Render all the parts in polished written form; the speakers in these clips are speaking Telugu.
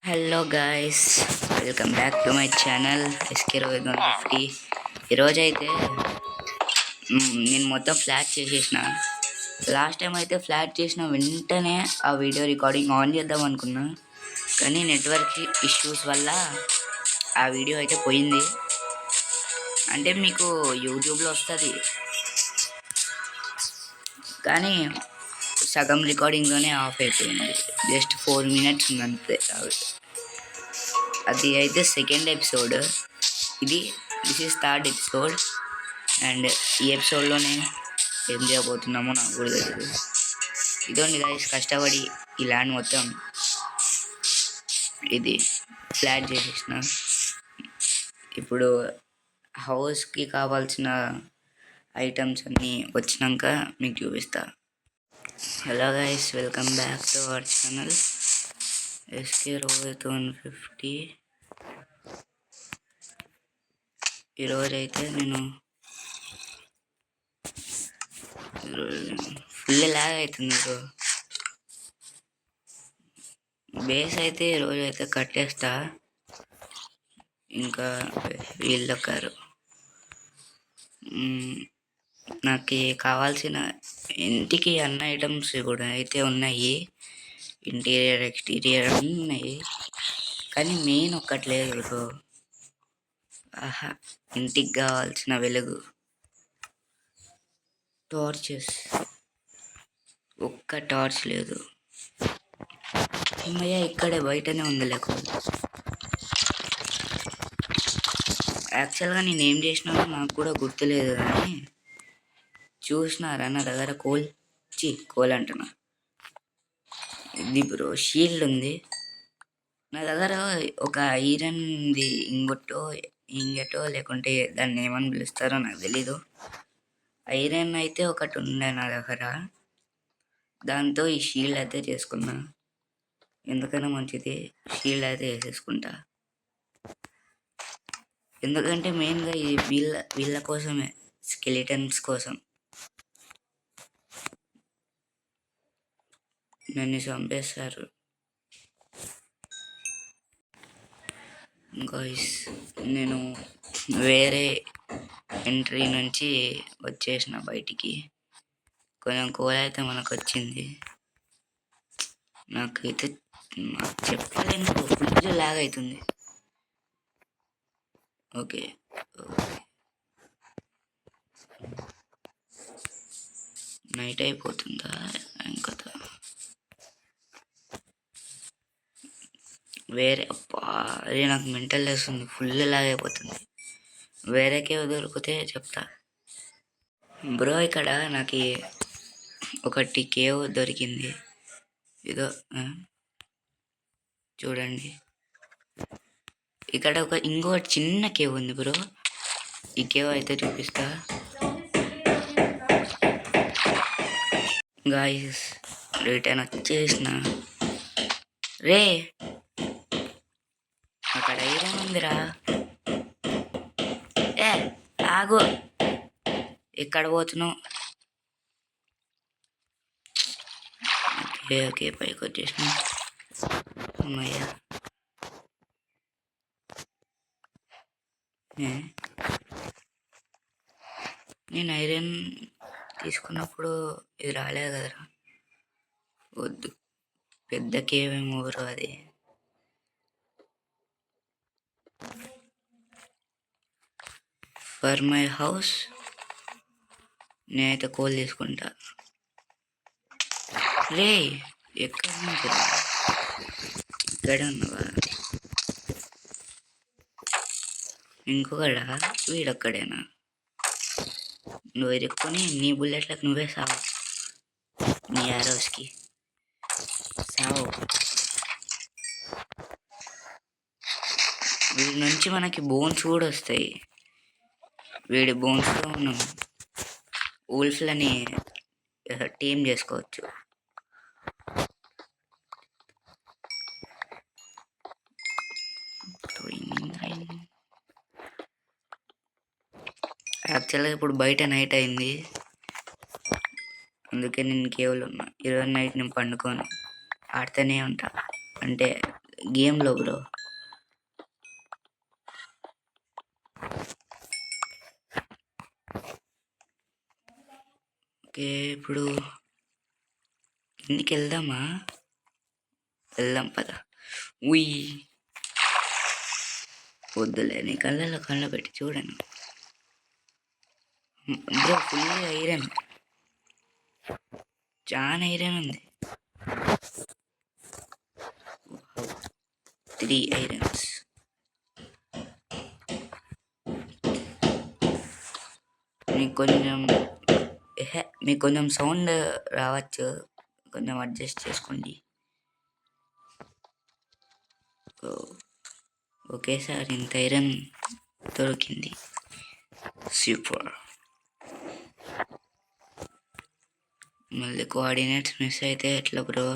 Hello guys, welcome back to my channel SK Rohit 150. ఈరోజు అయితే నేను మొత్తం ఫ్లాట్ చేసేసిన. లాస్ట్ టైం అయితే ఫ్లాట్ చేసిన వెంటనే ఆ వీడియో రికార్డింగ్ ఆన్ చేద్దాం అనుకున్నా, కానీ నెట్వర్క్ ఇష్యూస్ వల్ల ఆ వీడియో అయితే పోయింది. అంటే మీకు యూట్యూబ్లో వస్తుంది, కానీ సగం రికార్డింగ్లోనే ఆఫ్ అయిపోయింది. జస్ట్ 4 minutes ఉంది అంతే. అది అయితే second episode. This is third episode. And ఈ ఎపిసోడ్లోనే ఏం చేయబోతున్నామో నాకు కూడా తెలియదు. ఇదండి గైస్, కష్టపడి ఈ ల్యాండ్ మొత్తం ఇది ఫ్లాట్ చేసేసిన. ఇప్పుడు హౌస్కి కావాల్సిన ఐటమ్స్ అన్నీ వచ్చినాక మీకు చూపిస్తా. Hello guys, welcome back to our channel SK Rohit 150. ఈరోజైతే నేను ఫుల్ లాగ్ అవుతుంది. బేస్ అయితే ఈరోజు అయితే కట్టేస్తా. ఇంకా వీళ్ళొక్కరు నాకు కావాల్సిన ఇంటికి అన్న ఐటమ్స్ కూడా అయితే ఉన్నాయి. ఇంటీరియర్, ఎక్స్టీరియర్ అన్నీ ఉన్నాయి, కానీ మెయిన్ ఒక్కట్లేదు బ్రో. ఇంటికి కావాల్సిన వెలుగు, టార్చెస్. ఒక్క టార్చ్ లేదు. అమ్మయ్య, ఇక్కడే బయటనే ఉంది. లేకపోతే యాక్చువల్గా నేను ఏం చేసినానో నాకు కూడా గుర్తులేదు, కానీ చూసినారా నా దగ్గర కోల్ అంటున్నా. ఇది బ్రో షీల్డ్ ఉంది నా దగ్గర. ఒక ఐరన్ది ఇంగటో లేకుంటే దాన్ని ఏమని పిలుస్తారో నాకు తెలీదు. ఐరన్ అయితే ఒకటి ఉండే నా దగ్గర. దాంతో ఈ షీల్డ్ అయితే చేసుకున్నా. ఎందుకైనా మంచిది షీల్డ్ అయితే వేసేసుకుంటా. ఎందుకంటే మెయిన్గా ఈ వీళ్ళ కోసమే, స్కెలిటన్స్ కోసం. నన్ను చంపేస్తారు. గాయ్స్, నేను వేరే ఎంట్రీ నుంచి వచ్చేసిన బయటికి. కొంచెం కోల్ అయితే మనకు వచ్చింది. నాకైతే చెప్పలేను, ఫుల్ లాగ్ అవుతుంది. ఓకే, నైట్ అయిపోతుందా ఇంకా? వేరే అదే నాకు మెంటల్ వేస్తుంది, ఫుల్ లాగ్ అయిపోతుంది. వేరే కేవ్ దొరికితే చెప్తా బ్రో. ఇక్కడ నాకు ఒకటి కేవ్ దొరికింది. ఇదో చూడండి, ఇక్కడ ఇంకోటి చిన్న కేవ్ ఉంది బ్రో. ఈ కేవ్ అయితే చూపిస్తా. గాయ్స్, రిటర్న్ వచ్చేసిన. రే, అక్కడ ఐరన్ ఉందిరా. ఆగు, ఎక్కడ పోతున్నావు? ఓకే, పైకి వచ్చేసిన. అమ్మయ్యా, నేను ఐరన్ తీసుకున్నప్పుడు ఇది రాలేదు కదరా. వద్దు, పెద్ద కేవ్ ఏమో బ్రో అది. ఫర్ మై హౌస్ నేనైతే కోల్ తీసుకుంటా. రే, ఎక్కడ నుంచి ఇక్కడ ఉన్నావా? ఇంకొకడా? వీడొక్కడేనా? నువ్వు ఎరుక్కొని నీ బుల్లెట్లకు నువ్వే సావు. నీ ఆరోస్కి సావు. వీడి నుంచి మనకి బోన్స్ కూడా వస్తాయి. వీడి బోన్స్తో మనం ఊల్ఫ్లని టీమ్ చేసుకోవచ్చు. యాక్చువల్గా ఇప్పుడు బయట నైట్ అయింది, అందుకే నేను కేవలం ఉన్నా. ఈరోజు నైట్ నేను పండుకోను, ఆడుతూనే ఉంటా. అంటే గేమ్లో బ్రో. ఓకే, ఇప్పుడు ఇంటికి వెళ్దామా? వెళ్దాం పద. ఉయ్ వద్దులే, నీ కళ్ళలో కళ్ళ పెట్టి చూడను బ్రో. ఫుల్ ఐరన్, చాలా ఐరన్ ఉంది. 3 ఐరన్స్. మీకు కొంచెం సౌండ్ రావచ్చు, కొంచెం అడ్జస్ట్ చేసుకోండి. ఒకేసారి ఇంత ఐరన్ దొరికింది, సూపర్. మళ్ళీ కోఆర్డినేట్స్ మిస్ అయితే ఎట్లా బ్రో?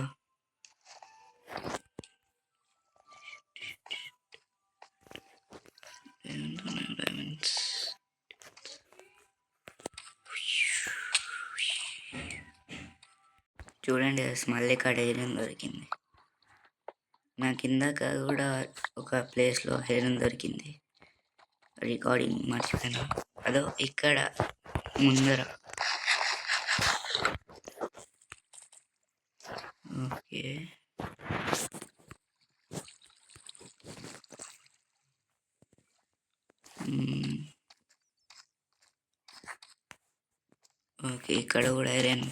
చూడండి, మళ్ళీ ఇక్కడ ఐరన్ దొరికింది. నాకు ఇందాక కూడా ఒక ప్లేస్లో ఐరన్ దొరికింది, రికార్డింగ్ మర్చిపోయినా. అదో ఇక్కడ ముందర. ఓకే, ఓకే, ఇక్కడ కూడా ఐరన్.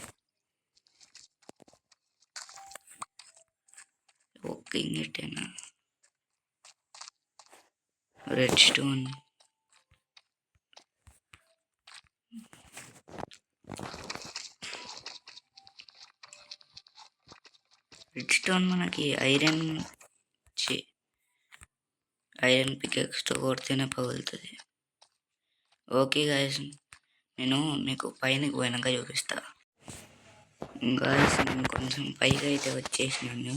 ఓకే, ఇంకేనా రెడ్ స్టోన్. రెడ్ స్టోన్ మనకి ఐరన్ పికెక్స్తో కొడితేనే పగులుతుంది. ఓకే గాయస్, నేను మీకు పైన పోయినాక చూపిస్తా. గాయస్, నేను కొంచెం పైకి అయితే వచ్చేసినాను.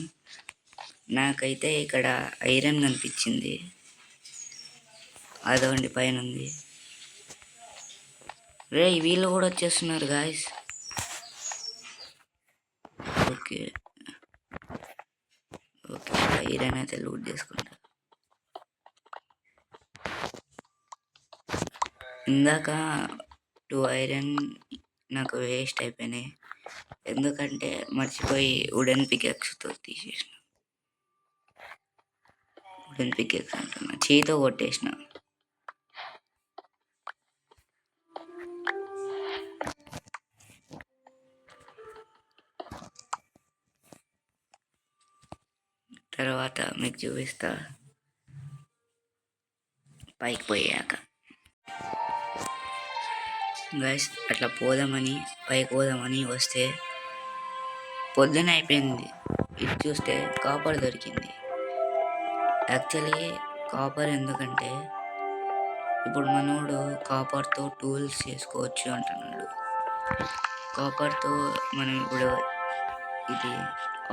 నాకైతే ఇక్కడ ఐరన్ కనిపించింది, అదొండి పైన ఉంది. రే, వీళ్ళు కూడా వచ్చేస్తున్నారు గాయస్. ఓకే ఓకే, ఐరన్ అయితే లూట్ చేసుకుంటా. ఇందాక 2 ఐరన్ నాకు వేస్ట్ అయిపోయినాయి, ఎందుకంటే మర్చిపోయి వుడెన్ పికెక్స్తో తీసేసిన. వుడెన్ పికెక్స్ అంటున్నా, చేతితో కొట్టేసిన. తర్వాత మీకు చూపిస్తా పైకి పోయాక. గైస్, అట్లా పైకి పోదామని వస్తే పొద్దున అయిపోయింది. ఇది చూస్తే కాపర్ దొరికింది. యాక్చువల్లీ కాపర్ ఎందుకంటే ఇప్పుడు మనోడు కాపర్తో టూల్స్ చేసుకోవచ్చు అంటున్నాడు. కాపర్తో మనం ఇప్పుడు ఇది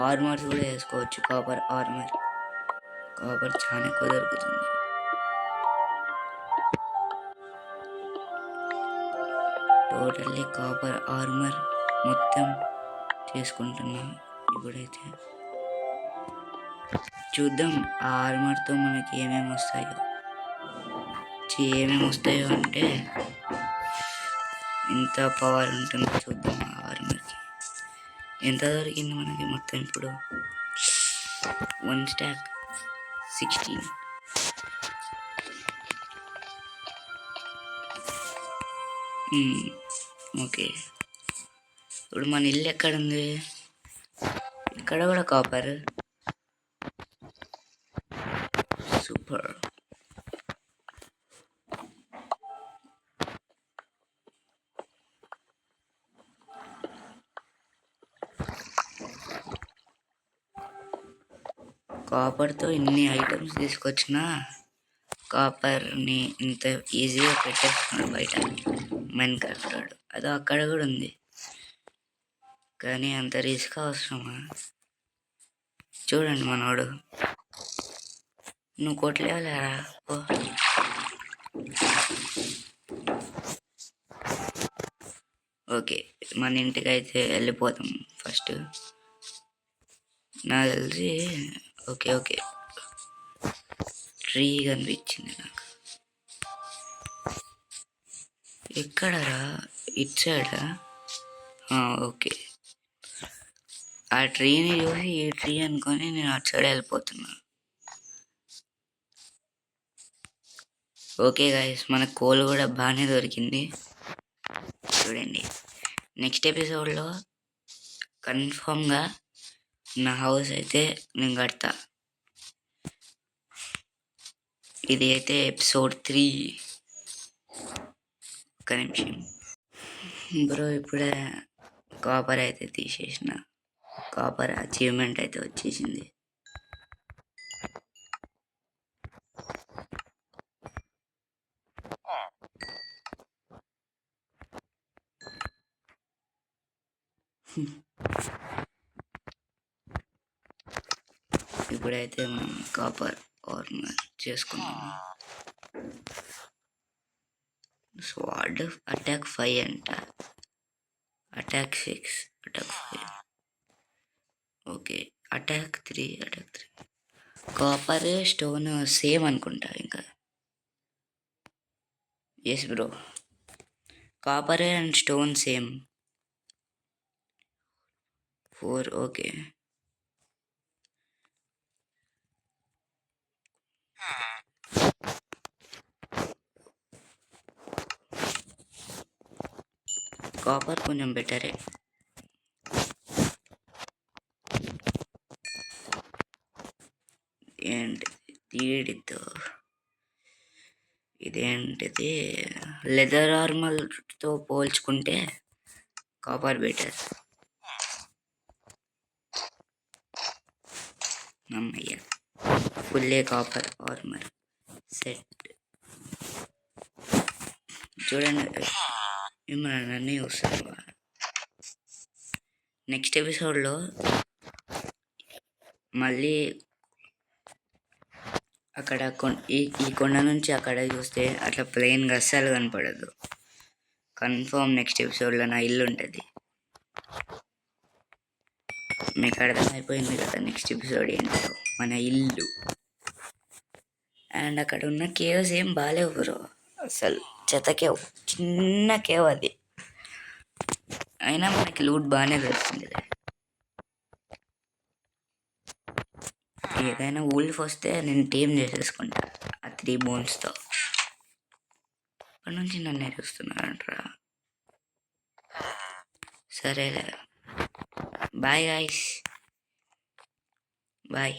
ఆర్మర్స్ కూడా వేసుకోవచ్చు. కాపర్ ఆర్మర్, కాపర్ చాలా ఎక్కువ దొరుకుతుంది. టోటల్లీ కాపర్ ఆర్మర్ మొత్తం చేసుకుంటున్నా. ఇప్పుడైతే చూద్దాం ఆ ఆర్మర్తో మనకి ఏమేమి వస్తాయో. అంటే ఎంత పవర్ ఉంటుందో చూద్దాం. ఆ ఆర్మర్కి ఎంత దొరికింది మనకి మొత్తం ఇప్పుడు? 1 స్టాక్ 16. ఓకే, ఇప్పుడు మన ఇల్లు ఎక్కడ ఉంది? ఇక్కడ కూడా కాపర్, సూపర్. కాపర్తో ఇన్ని ఐటమ్స్ తీసుకొచ్చినా కాపర్ని ఇంత ఈజీగా పెట్టేస్తున్నాడు బయట మైన్క్రాఫ్ట్ వాడు. అదో అక్కడ కూడా ఉంది, కానీ అంత రిస్క్ అవసరమా? చూడండి మనోడు, నువ్వు కొట్టలేవలేరా? ఓకే, మన ఇంటికి అయితే వెళ్ళిపోతాం ఫస్ట్ నాకు తెలిసి. ఓకే ట్రీ కనిపించింది నాకు. ఎక్కడరా? ఇట్ సైడా? ఓకే. ఆ ట్రీని చూసి ఈ ట్రీ అనుకొని నేను అటు సైడ్ వెళ్ళిపోతున్నా. ఓకే గాయస్, మన కోల్ కూడా బాగానే దొరికింది. చూడండి, నెక్స్ట్ ఎపిసోడ్లో కన్ఫామ్గా నా హౌస్ అయితే నేను కడతా. ఇది అయితే ఎపిసోడ్ 3. ఒక్క నిమిషం బ్రో, ఇప్పుడే కాపర్ అయితే తీసేసిన. కాపర్ అచీవ్మెంట్ అయితే వచ్చేసింది. ఇప్పుడైతే మనం కాపర్ ఆర్మర్ చేసుకున్నాం. స్వాడ్ అటాక్ 5 అంట, attack 6, attack 5. Okay, attack 3. Copper stone same అనుకుంటా ఇంకా. Yes bro, copper and stone same. 4. Okay, copper కొంచెం బెటరే. ఏంటిది తీడితో? ఇదేంటిది? లెదర్ ఆర్మర్తో పోల్చుకుంటే కాపర్ బెటర్. అమ్మయ్య, ఫుల్లే కాపర్ ఆర్మర్ సెట్. చూడండి, ఏమన్నా నన్నే చూస్తాను. నెక్స్ట్ ఎపిసోడ్లో మళ్ళీ అక్కడ ఈ కొండ నుంచి అక్కడ చూస్తే అట్లా ప్లెయిన్గా అస్సలు కనపడదు. కన్ఫర్మ్ నెక్స్ట్ ఎపిసోడ్లో నా ఇల్లు ఉంటుంది. మీకు అర్థమైపోయింది కదా నెక్స్ట్ ఎపిసోడ్ ఏంటో, మన ఇల్లు. అండ్ అక్కడ ఉన్న కేవ్స్ ఏం బాగాలేవు బ్రో, అసలు చెత్త కేవ్, చిన్న కేవ్ అది. అయినా మనకి లూట్ బాగానే దొరుకుతుంది. ఏదైనా వుల్ఫ్ వస్తే నేను టీమ్ చేసేసుకుంటా ఆ 3 బోన్స్తో. అప్పటి నుంచి నన్ను చూస్తున్నారంటరా. సరేలే, బాయ్ గాయ్స్, బాయ్.